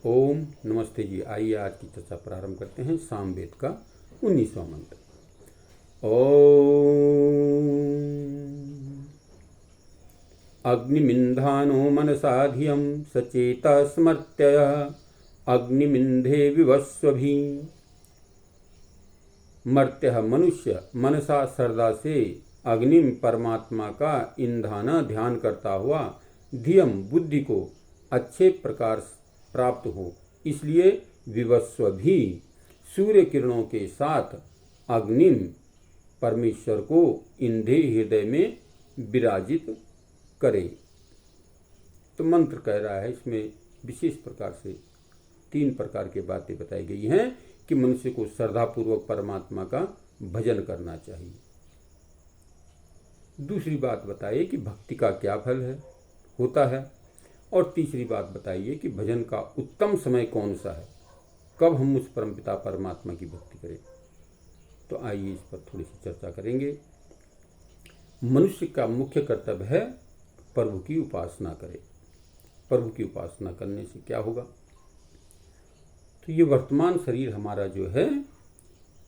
ओम नमस्ते जी। आइए आज की चर्चा प्रारंभ करते हैं। सामवेद का 19वां मंत्र। ओम अग्निमिन्धानो मनसा धियं सचेता स्मर्त्यय अग्निमिन्धे विवस्वभि। मर्त्य मनुष्य मनसा श्रद्धा से अग्निम परमात्मा का ईंधन ध्यान करता हुआ धियम बुद्धि को अच्छे प्रकार प्राप्त हो, इसलिए विवस्व भी सूर्य किरणों के साथ अग्निम परमेश्वर को इंधे हृदय में विराजित करे। तो मंत्र कह रहा है, इसमें विशेष प्रकार से 3 प्रकार की बातें बताई गई हैं कि मनुष्य को श्रद्धापूर्वक परमात्मा का भजन करना चाहिए। दूसरी बात बताइए कि भक्ति का क्या फल होता है, और तीसरी बात बताइए कि भजन का उत्तम समय कौन सा है, कब हम उस परमपिता परमात्मा की भक्ति करें। तो आइए इस पर थोड़ी सी चर्चा करेंगे। मनुष्य का मुख्य कर्तव्य है प्रभु की उपासना करे। प्रभु की उपासना करने से क्या होगा? तो ये वर्तमान शरीर हमारा जो है,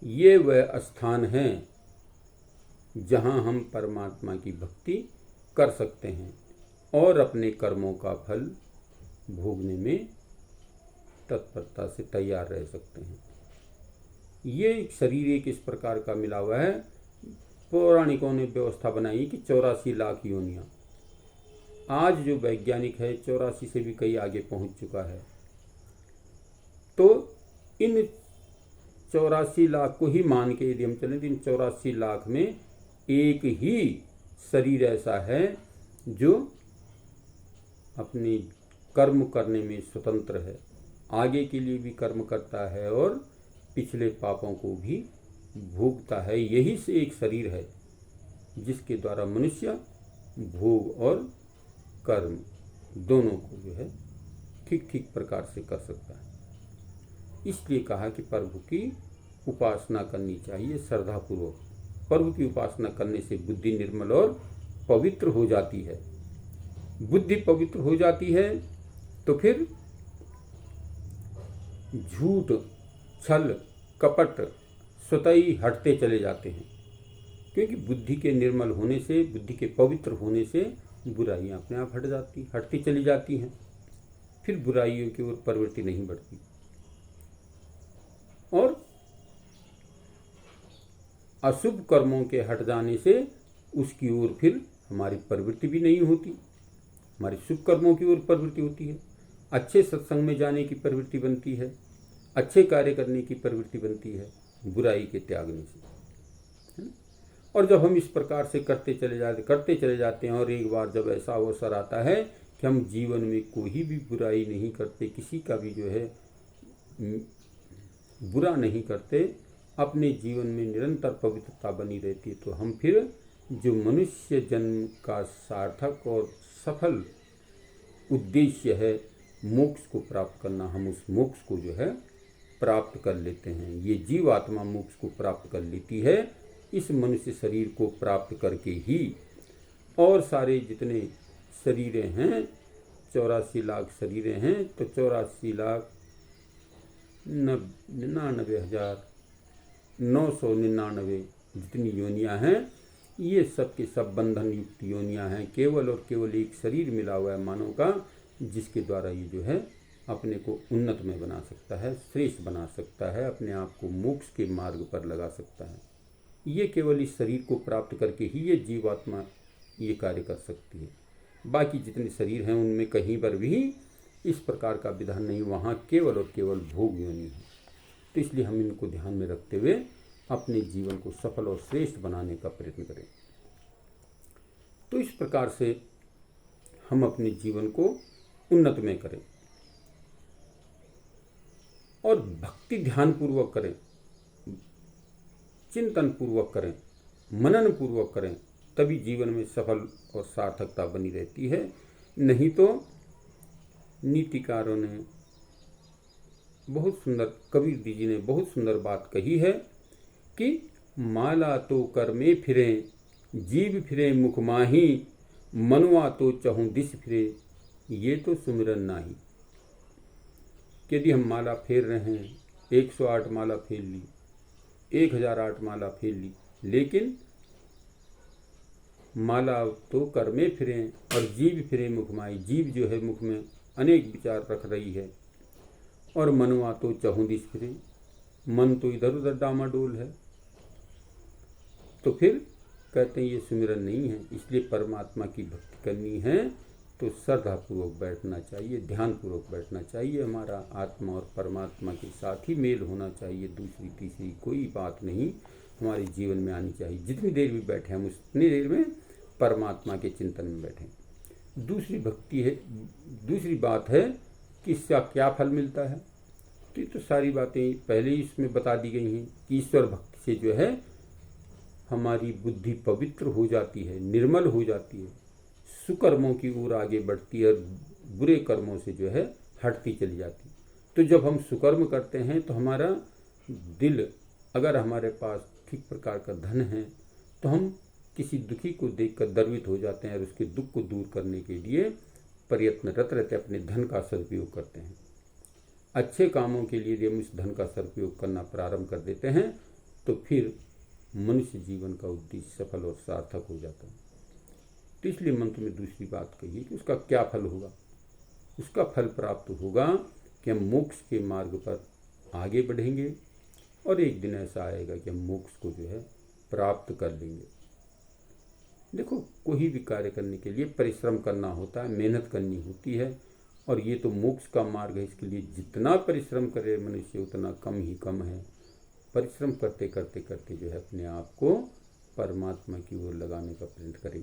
ये वह स्थान है जहाँ हम परमात्मा की भक्ति कर सकते हैं और अपने कर्मों का फल भोगने में तत्परता से तैयार रह सकते हैं। ये शरीर एक इस प्रकार का मिला हुआ है। पौराणिकों ने व्यवस्था बनाई कि 84 लाख योनियाँ। आज जो वैज्ञानिक है 84 से भी कई आगे पहुंच चुका है। तो इन 84 लाख को ही मान के यदि हम चलें तो इन 84 लाख में एक ही शरीर ऐसा है जो अपने कर्म करने में स्वतंत्र है, आगे के लिए भी कर्म करता है और पिछले पापों को भी भोगता है। यही से एक शरीर है जिसके द्वारा मनुष्य भोग और कर्म दोनों को जो है ठीक ठीक प्रकार से कर सकता है। इसलिए कहा कि प्रभु की उपासना करनी चाहिए श्रद्धापूर्वक। प्रभु की उपासना करने से बुद्धि निर्मल और पवित्र हो जाती है। बुद्धि पवित्र हो जाती है तो फिर झूठ, छल, कपट स्वतः ही हटते चले जाते हैं, क्योंकि बुद्धि के निर्मल होने से, बुद्धि के पवित्र होने से बुराइयां अपने आप हटती चली जाती हैं। फिर बुराइयों की ओर प्रवृत्ति नहीं बढ़ती और अशुभ कर्मों के हट जाने से उसकी ओर फिर हमारी प्रवृत्ति भी नहीं होती। हमारे शुभ कर्मों की ओर प्रवृत्ति होती है, अच्छे सत्संग में जाने की प्रवृत्ति बनती है, अच्छे कार्य करने की प्रवृत्ति बनती है बुराई के त्यागने से, है ना। और जब हम इस प्रकार से करते चले जाते हैं और एक बार जब ऐसा अवसर आता है कि हम जीवन में कोई भी बुराई नहीं करते, किसी का भी जो है बुरा नहीं करते, अपने जीवन में निरंतर पवित्रता बनी रहती है, तो हम फिर जो मनुष्य जन्म का सार्थक और सफल उद्देश्य है मोक्ष को प्राप्त करना, हम उस मोक्ष को जो है प्राप्त कर लेते हैं। ये जीवात्मा मोक्ष को प्राप्त कर लेती है इस मनुष्य शरीर को प्राप्त करके ही। और सारे जितने शरीरें हैं, 84 लाख शरीरें हैं, तो 84,99,999 जितनी योनियां हैं, ये सब के सब बंधन युक्त योनियां हैं। केवल और केवल एक शरीर मिला हुआ है मानव का, जिसके द्वारा ये जो है अपने को उन्नत में बना सकता है, श्रेष्ठ बना सकता है, अपने आप को मोक्ष के मार्ग पर लगा सकता है। ये केवल इस शरीर को प्राप्त करके ही ये जीवात्मा ये कार्य कर सकती है। बाकी जितने शरीर हैं उनमें कहीं पर भी इस प्रकार का विधान नहीं, वहाँ केवल और केवल भोग योनि है। तो इसलिए हम इनको ध्यान में रखते हुए अपने जीवन को सफल और श्रेष्ठ बनाने का प्रयत्न करें। तो इस प्रकार से हम अपने जीवन को उन्नत में करें और भक्ति ध्यान पूर्वक करें, चिंतन पूर्वक करें, मनन पूर्वक करें, तभी जीवन में सफल और सार्थकता बनी रहती है। नहीं तो नीतिकारों ने बहुत सुंदर, कबीर जी ने बहुत सुंदर बात कही है कि माला तो कर में फिरे, जीव फिरे मुख माही, मनुआ तो चहुं दिस फिरे, ये तो सुमिरन नाही। यदि हम माला फेर रहे हैं, 108 माला फेर ली, 1008 माला फेर ली, लेकिन माला तो कर में फिरे और जीव फिरे मुख माई। जीव जो है मुख में अनेक विचार रख रही है और मनवा तो चहुं दिस फिरे, मन तो इधर उधर डामाडोल है। तो फिर कहते हैं ये सुमिरन नहीं है। इसलिए परमात्मा की भक्ति करनी है तो श्रद्धापूर्वक बैठना चाहिए, ध्यानपूर्वक बैठना चाहिए। हमारा आत्मा और परमात्मा के साथ ही मेल होना चाहिए, दूसरी तीसरी कोई बात नहीं हमारे जीवन में आनी चाहिए। जितनी देर भी बैठे हम उतनी देर में परमात्मा के चिंतन में बैठें। दूसरी भक्ति है, दूसरी बात है कि इसका क्या फल मिलता है। तो ये तो सारी बातें पहले ही इसमें बता दी गई हैं कि ईश्वर भक्ति से जो है हमारी बुद्धि पवित्र हो जाती है, निर्मल हो जाती है, सुकर्मों की ओर आगे बढ़ती है और बुरे कर्मों से जो है हटती चली जाती है। तो जब हम सुकर्म करते हैं तो हमारा दिल, अगर हमारे पास ठीक प्रकार का धन है तो हम किसी दुखी को देखकर द्रवित हो जाते हैं और उसके दुख को दूर करने के लिए प्रयत्नरत रहते अपने धन का सदुपयोग करते हैं। अच्छे कामों के लिए हम इस धन का सदुपयोग करना प्रारंभ कर देते हैं तो फिर मनुष्य जीवन का उद्देश्य सफल और सार्थक हो जाता है। तो इसलिए मंत्र में दूसरी बात कही कि उसका क्या फल होगा। उसका फल प्राप्त होगा कि हम मोक्ष के मार्ग पर आगे बढ़ेंगे और एक दिन ऐसा आएगा कि हम मोक्ष को जो है प्राप्त कर लेंगे। देखो, कोई भी कार्य करने के लिए परिश्रम करना होता है, मेहनत करनी होती है और ये तो मोक्ष का मार्ग है। इसके लिए जितना परिश्रम करे मनुष्य उतना कम है। परिश्रम करते करते करते जो है अपने आप को परमात्मा की ओर लगाने का प्रयत्न करें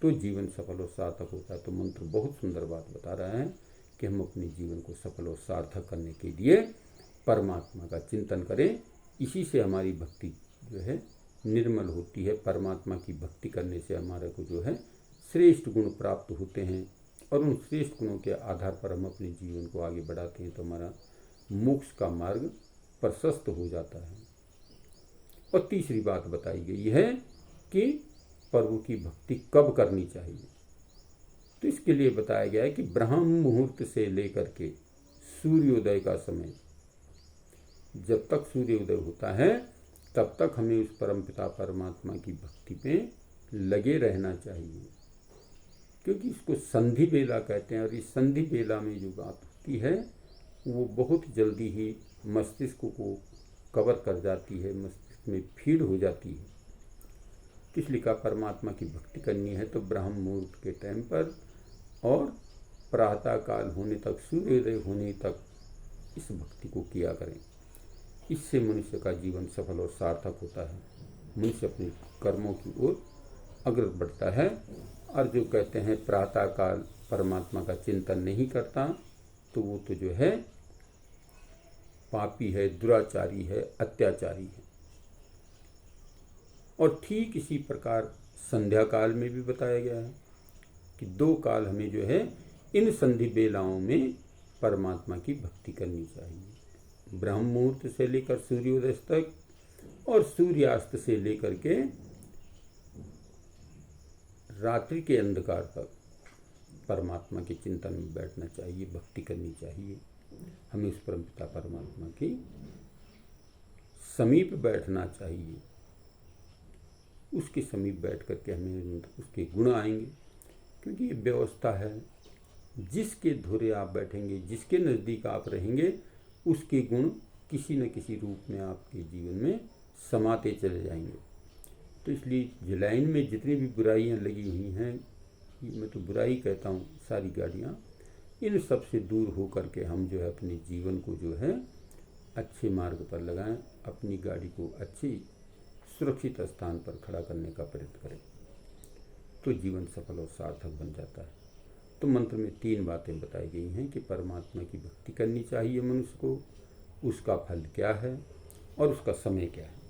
तो जीवन सफल और सार्थक होता है। तो मंत्र बहुत सुंदर बात बता रहा है कि हम अपने जीवन को सफल और सार्थक करने के लिए परमात्मा का चिंतन करें। इसी से हमारी भक्ति जो है निर्मल होती है। परमात्मा की भक्ति करने से हमारे को जो है श्रेष्ठ गुण प्राप्त होते हैं और उन श्रेष्ठ गुणों के आधार पर हम अपने जीवन को आगे बढ़ाते हैं तो हमारा मोक्ष का मार्ग प्रशस्त हो जाता है। और तीसरी बात बताई गई है कि प्रभु की भक्ति कब करनी चाहिए। तो इसके लिए बताया गया है कि ब्रह्म मुहूर्त से लेकर के सूर्योदय का समय, जब तक सूर्योदय होता है तब तक हमें उस परमपिता परमात्मा की भक्ति पे लगे रहना चाहिए, क्योंकि इसको संधि बेला कहते हैं। और इस संधि बेला में जो बात होती है वो बहुत जल्दी ही मस्तिष्क को कवर कर जाती है, मस्तिष्क में फीड हो जाती है। इसलिए कहा परमात्मा की भक्ति करनी है तो ब्रह्म मुहूर्त के टाइम पर और प्रातः काल होने तक, सूर्योदय होने तक इस भक्ति को किया करें। इससे मनुष्य का जीवन सफल और सार्थक होता है। मनुष्य अपने कर्मों की ओर अग्रसर बढ़ता है। और जो कहते हैं प्रातः काल परमात्मा का चिंतन नहीं करता तो वो तो जो है पापी है, दुराचारी है, अत्याचारी है। और ठीक इसी प्रकार संध्या काल में भी बताया गया है कि 2 काल हमें जो है इन संधि बेलाओं में परमात्मा की भक्ति करनी चाहिए। ब्रह्म मुहूर्त से लेकर सूर्योदय तक और सूर्यास्त से लेकर के रात्रि के अंधकार तक परमात्मा के चिंतन में बैठना चाहिए, भक्ति करनी चाहिए। हमें उस परमपिता परमात्मा की समीप बैठना चाहिए। उसके समीप बैठ करके हमें उसके गुण आएंगे, क्योंकि ये व्यवस्था है। जिसके धुरे आप बैठेंगे, जिसके नज़दीक आप रहेंगे, उसके गुण किसी न किसी रूप में आपके जीवन में समाते चले जाएंगे। तो इसलिए जलाइन में जितनी भी बुराइयां लगी हुई हैं, मैं तो बुराई कहता हूँ, सारी गाड़ियाँ, इन सब से दूर हो करके हम जो है अपने जीवन को जो है अच्छे मार्ग पर लगाएं, अपनी गाड़ी को अच्छी सुरक्षित स्थान पर खड़ा करने का प्रयत्न करें तो जीवन सफल और सार्थक बन जाता है। तो मंत्र में 3 बातें बताई गई हैं कि परमात्मा की भक्ति करनी चाहिए मनुष्य को, उसका फल क्या है और उसका समय क्या है।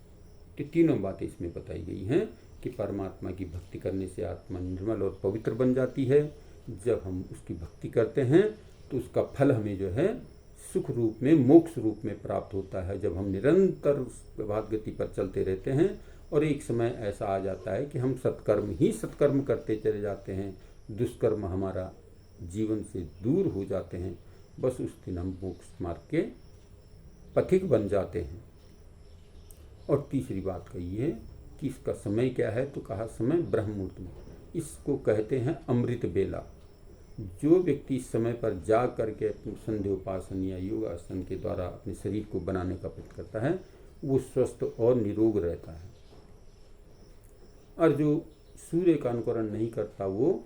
तो तीनों बातें इसमें बताई गई हैं कि परमात्मा की भक्ति करने से आत्मा निर्मल और पवित्र बन जाती है। जब हम उसकी भक्ति करते हैं तो उसका फल हमें जो है सुख रूप में, मोक्ष रूप में प्राप्त होता है। जब हम निरंतर प्रभात गति पर चलते रहते हैं और एक समय ऐसा आ जाता है कि हम सत्कर्म ही सत्कर्म करते चले जाते हैं, दुष्कर्म हमारा जीवन से दूर हो जाते हैं, बस उस दिन हम मोक्ष मार्ग के पथिक बन जाते हैं। और तीसरी बात कही है कि इसका समय क्या है, तो कहा समय ब्रह्म मुहूर्त में। इसको कहते हैं अमृत बेला। जो व्यक्ति इस समय पर जाग करके अपने संध्योपासन या योगासन के द्वारा अपने शरीर को बनाने का प्रयत्न करता है, वो स्वस्थ और निरोग रहता है। और जो सूर्य का अनुकरण नहीं करता वो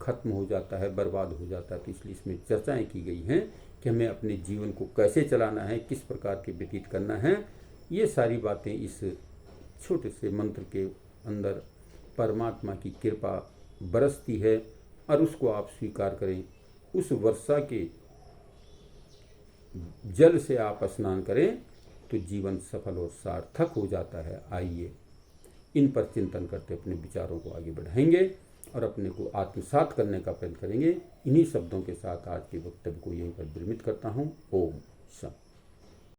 खत्म हो जाता है, बर्बाद हो जाता है। तो इसलिए इसमें चर्चाएं की गई हैं कि हमें अपने जीवन को कैसे चलाना है, किस प्रकार के व्यतीत करना है। ये सारी बातें इस छोटे से मंत्र के अंदर परमात्मा की कृपा बरसती है और उसको आप स्वीकार करें। उस वर्षा के जल से आप स्नान करें तो जीवन सफल और सार्थक हो जाता है। आइए इन पर चिंतन करते अपने विचारों को आगे बढ़ाएंगे और अपने को आत्मसात करने का प्रयत्न करेंगे। इन्हीं शब्दों के साथ आज के वक्तव्य को यहीं पर विरमित करता हूँ। ओम शांति।